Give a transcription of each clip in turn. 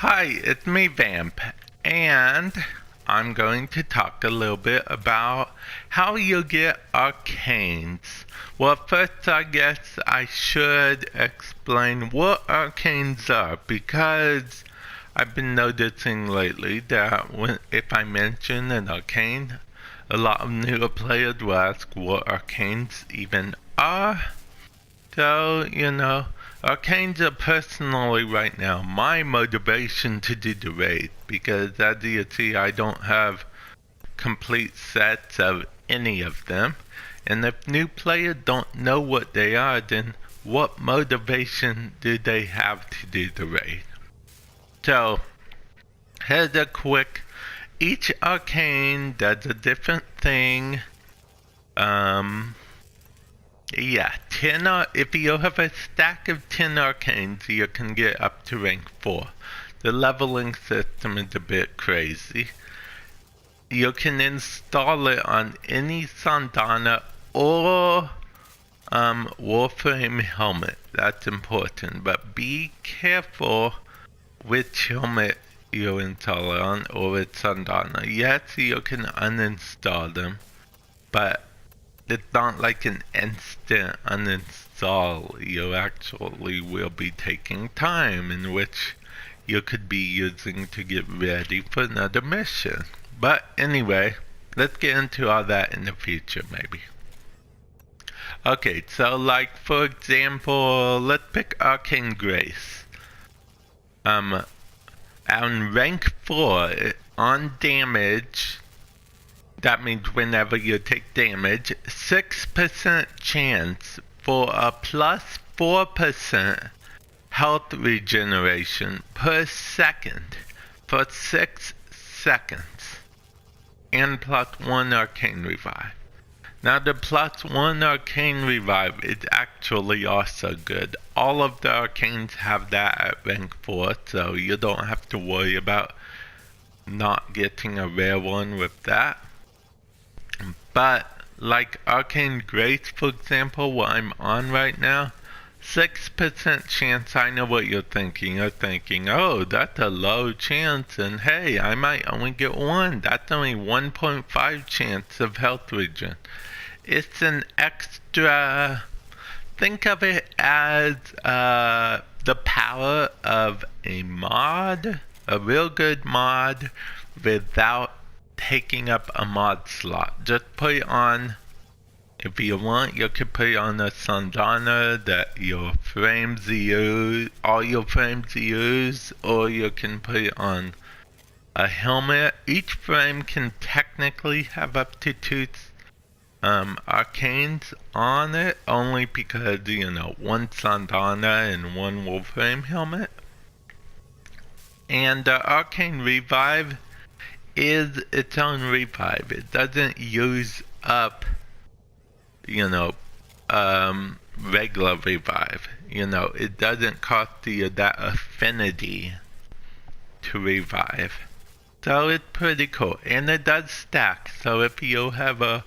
Hi, it's me, Vamp, and I'm going to talk a little bit about how you get Arcanes. Well, first, I guess I should explain what Arcanes are, because I've been noticing lately that if I mention an Arcane, a lot of newer players will ask what Arcanes even are. So, Arcanes are personally right now my motivation to do the raid, because as you see, I don't have complete sets of any of them, and if new players don't know what they are, then what motivation do they have to do the raid? So, here's a quick, each Arcane does a different thing. Yeah, if you have a stack of 10 Arcanes, you can get up to rank 4. The leveling system is a bit crazy. You can install it on any Sandana or Warframe helmet. That's important, but be careful which helmet you install it on or with Sandana. Yes, you can uninstall them, but it's not like an instant uninstall. You actually will be taking time in which you could be using to get ready for another mission. But anyway, let's get into all that in the future maybe. Okay, so like for example, let's pick Arcane Grace. On rank 4, on damage, that means whenever you take damage, 6% chance for a plus 4% health regeneration per second for 6 seconds, and plus 1 arcane revive. Now the plus 1 arcane revive is actually also good. All of the arcanes have that at rank 4, so you don't have to worry about not getting a rare one with that. But like Arcane Grace, for example, what I'm on right now, 6% chance. I know what you're thinking. You're thinking, oh, that's a low chance, and hey, I might only get 1. That's only 1.5 chance of health regen. It's an extra. Think of it as the power of a mod, a real good mod, without taking up a mod slot. Just put it on, if you want, you could put it on a Sandana that your frames use, all your frames use, or you can put it on a helmet. Each frame can technically have up to 2 arcanes on it, only because, one Sandana and 1 Warframe helmet. And Arcane Revive is its own revive. It doesn't use up, regular revive. It doesn't cost you that affinity to revive. So it's pretty cool. And it does stack. So if you have a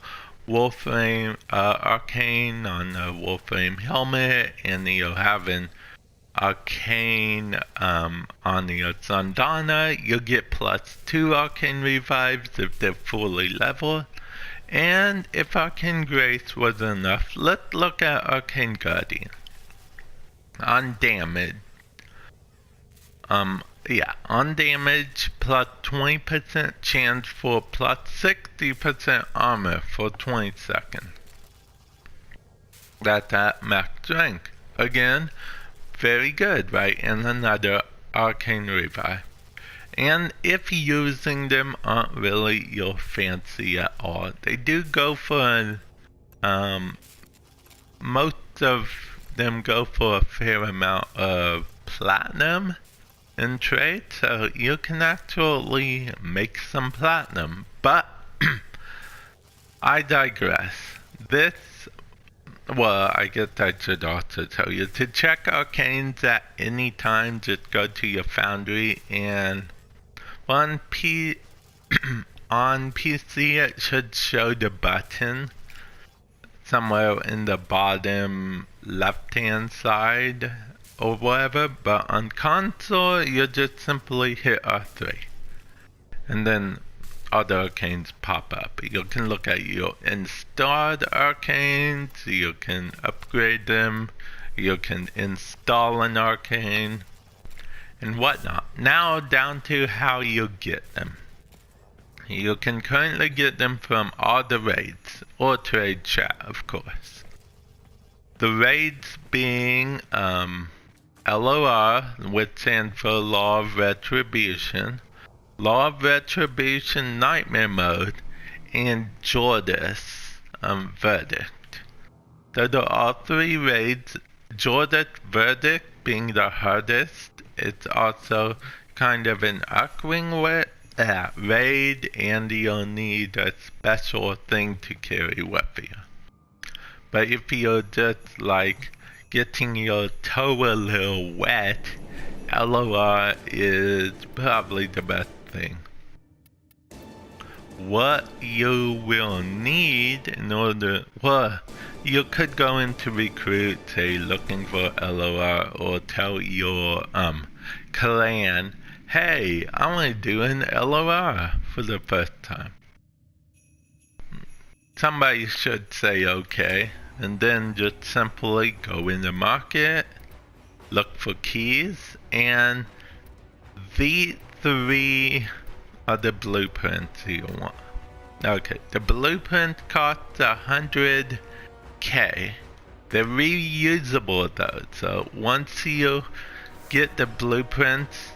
Warframe Arcane on a Warframe helmet, and you have an Arcane on your Sandana, you'll get plus 2 Arcane Revives if they're fully leveled. And if Arcane Grace was enough, let's look at Arcane Guardian. On damage, on damage, plus 20% chance for plus 60% armor for 20 seconds. That's at max rank. Again, very good, right? And another Arcane Revive. And if using them aren't really your fancy at all, they do go for most of them go for a fair amount of platinum in trade, so you can actually make some platinum. But I digress. I guess I should also tell you to check Arcanes at any time. Just go to your foundry, and on PC it should show the button somewhere in the bottom left hand side or whatever, but on console, you just simply hit R3. And then other arcanes pop up. You can look at your installed arcanes, you can upgrade them, you can install an arcane, and whatnot. Now down to how you get them. You can currently get them from all the raids, or trade chat, of course. The raids being LOR, which stands for Law of Retribution, Law of Retribution Nightmare Mode, and Jordas Verdict. Those are all three raids. Jordas Verdict being the hardest. It's also kind of an Arcane raid, and you'll need a special thing to carry with you. But if you're just like getting your toe a little wet, LOR is probably the best thing. What you will need in order, well, you could go into recruit, say looking for LOR, or tell your clan, hey, I want to do an LOR for the first time. Somebody should say okay, and then just simply go in the market, look for keys, and the three are the blueprints you want. Okay, the blueprint costs 100k. They're reusable though, so once you get the blueprints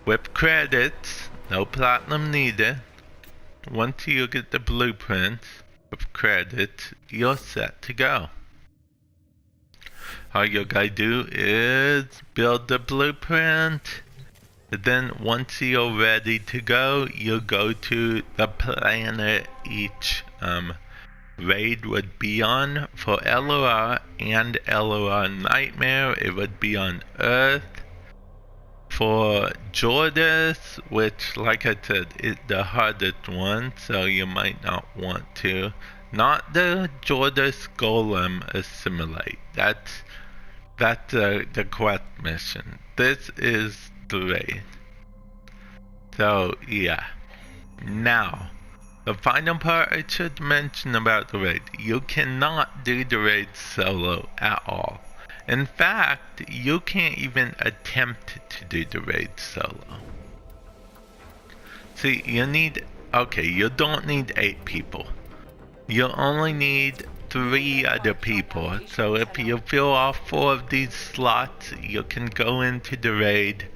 with credits, no platinum needed. Once you get the blueprints with credits, you're set to go. All you gotta do is build the blueprint. Then once you're ready to go, you go to the planet each raid would be on. For LOR and LOR Nightmare, it would be on Earth. For Jordas, which like I said is the hardest one, so you might not want to. Not the Jordas Golem assimilate. That's the quest mission. This is the raid. So yeah. Now, the final part I should mention about the raid. You cannot do the raid solo at all. In fact, you can't even attempt to do the raid solo. See, you don't need 8 people. You only need 3 other people. So if you fill all 4 of these slots, you can go into the raid.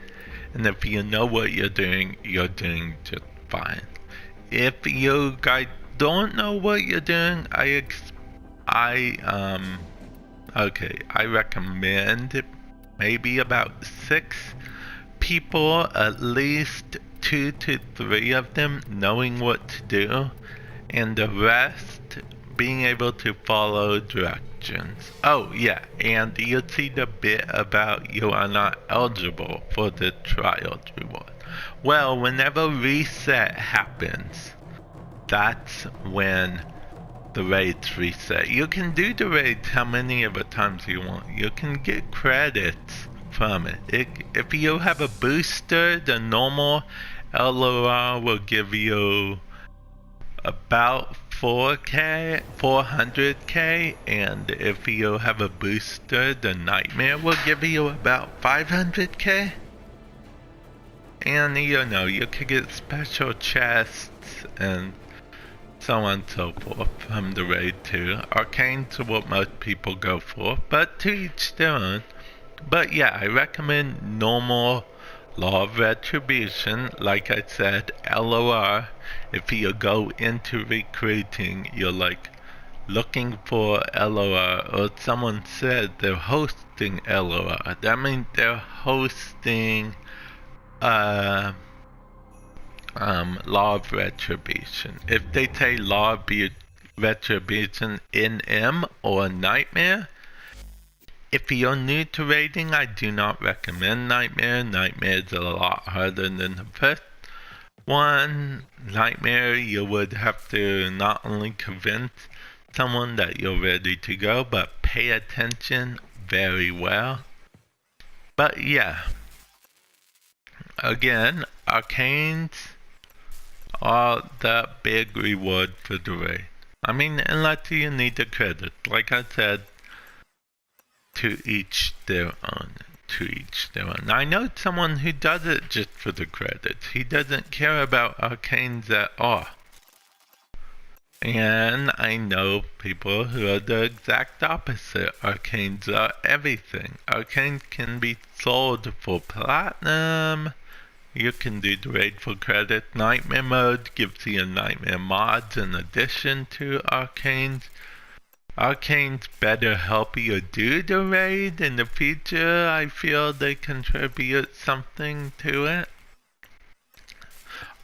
And if you know what you're doing just fine. If you guys don't know what you're doing, I recommend maybe about 6 people, at least 2 to 3 of them knowing what to do, and the rest being able to follow directions. Oh yeah, and you'll see the bit about you are not eligible for the trials reward. Well, whenever reset happens, that's when the raids reset. You can do the raids how many of the times you want. You can get credits from it. If you have a booster, the normal LOR will give you about 400k, and if you have a booster, the Nightmare will give you about 500k. And you could get special chests and so on and so forth from the raid too. Arcane's what most people go for, but to each their own. But yeah, I recommend normal Law of Retribution. Like I said, LOR. If you go into recruiting, you're like looking for LOR, or someone said they're hosting LOR. That means they're hosting Law of Retribution. If they say Law of Retribution NM or Nightmare, if you're new to raiding, I do not recommend Nightmare. Nightmare is a lot harder than the first one. Nightmare, you would have to not only convince someone that you're ready to go, but pay attention very well. But yeah, again, Arcanes are the big reward for the raid. I mean, unless you need the credit. Like I said, to each their own. To each their own. I know someone who does it just for the credits. He doesn't care about Arcanes at all. And I know people who are the exact opposite. Arcanes are everything. Arcanes can be sold for platinum. You can do the raid for credit. Nightmare mode gives you nightmare mods in addition to Arcanes. Arcanes better help you do the raid in the future. I feel they contribute something to it.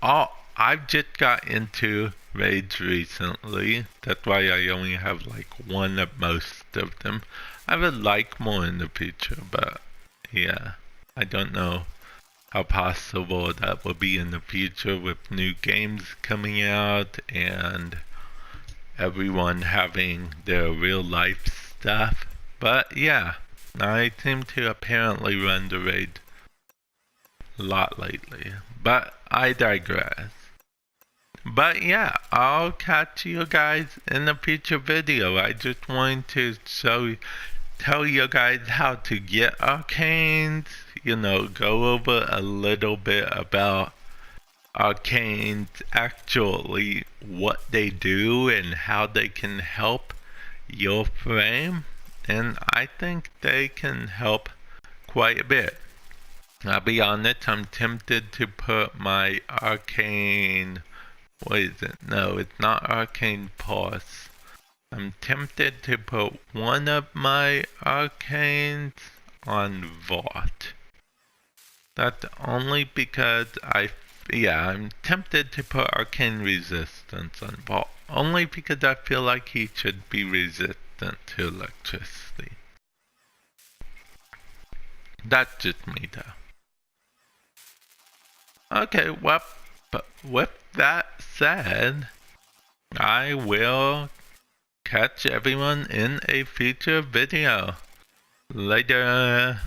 I've just got into raids recently. That's why I only have like one at most of them. I would like more in the future, but yeah, I don't know how possible that will be in the future with new games coming out and everyone having their real life stuff. But yeah, I seem to apparently run the raid a lot lately. But I digress. But yeah, I'll catch you guys in a future video. I just wanted to tell you guys how to get Arcanes, go over a little bit about Arcanes, actually what they do and how they can help your frame. And I think they can help quite a bit. I'll be honest, I'm tempted to put my Arcane... What is it? No, it's not Arcane Pulse. I'm tempted to put one of my Arcanes on Vault. That's only because I'm tempted to put Arcane Resistance on Vault. Only because I feel like he should be resistant to electricity. That's just me though. Okay, well, with that said, I will catch everyone in a future video. Later.